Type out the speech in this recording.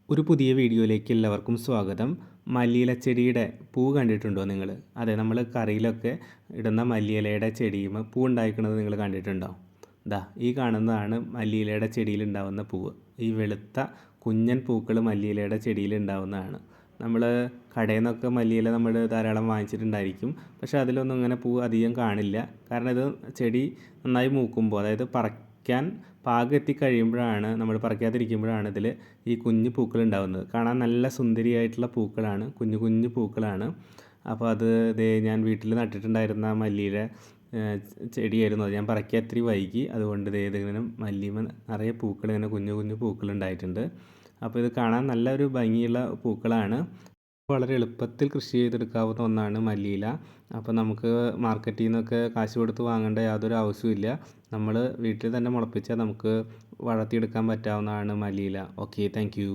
ഒരു പുതിയ വീഡിയോയിലേക്ക് എല്ലാവർക്കും സ്വാഗതം. മല്ലിയില ചെടിയുടെ പൂ കണ്ടിട്ടുണ്ടോ നിങ്ങൾ? അതെ, നമ്മൾ കറിയിലൊക്കെ ഇടുന്ന മല്ലിയിലയുടെ ചെടിയും പൂ ഉണ്ടായിരിക്കുന്നത് നിങ്ങൾ കണ്ടിട്ടുണ്ടോ? ദാ ഈ കാണുന്നതാണ് മല്ലിയിലയുടെ ചെടിയിൽ ഉണ്ടാകുന്ന പൂവ്. ഈ വെളുത്ത കുഞ്ഞൻ പൂക്കൾ മല്ലിയിലയുടെ ചെടിയിൽ ഉണ്ടാകുന്നതാണ്. നമ്മൾ കടയിൽ നിന്നൊക്കെ മല്ലിയില നമ്മൾ ധാരാളം വാങ്ങിച്ചിട്ടുണ്ടായിരിക്കും. പക്ഷേ അതിലൊന്നും ഇങ്ങനെ പൂ അധികം കാണില്ല. കാരണം ഇത് ചെടി നന്നായി മൂക്കുമ്പോൾ, അതായത് പറിക്കാൻ പാകം എത്തിക്കഴിയുമ്പോഴാണ്, നമ്മൾ പറിക്കാതിരിക്കുമ്പോഴാണ് ഇതിൽ ഈ കുഞ്ഞു പൂക്കൾ ഉണ്ടാകുന്നത്. കാണാൻ നല്ല സുന്ദരിയായിട്ടുള്ള പൂക്കളാണ്, കുഞ്ഞു കുഞ്ഞു പൂക്കളാണ്. അപ്പോൾ അത് ഞാൻ വീട്ടിൽ നട്ടിട്ടുണ്ടായിരുന്ന മല്ലിയില ചെടിയായിരുന്നു. അത് ഞാൻ പറിക്കാൻ ഇത്തിരി വൈകി. അതുകൊണ്ട് ഇതിങ്ങനെ മല്ലിമ നിറയെ പൂക്കൾ, ഇങ്ങനെ കുഞ്ഞു കുഞ്ഞു പൂക്കൾ ഉണ്ടായിട്ടുണ്ട്. അപ്പോൾ ഇത് കാണാൻ നല്ലൊരു ഭംഗിയുള്ള പൂക്കളാണ്. വളരെ എളുപ്പത്തിൽ കൃഷി ചെയ്തെടുക്കാവുന്ന ഒന്നാണ് മല്ലിയില. അപ്പോൾ നമുക്ക് മാർക്കറ്റിൽ നിന്നൊക്കെ കാശ് കൊടുത്ത് വാങ്ങേണ്ട യാതൊരു ആവശ്യമില്ല. നമ്മൾ വീട്ടിൽ തന്നെ മുളപ്പിച്ചാൽ നമുക്ക് വളർത്തിയെടുക്കാൻ പറ്റാവുന്നതാണ് മല്ലിയില. Okay, thank you.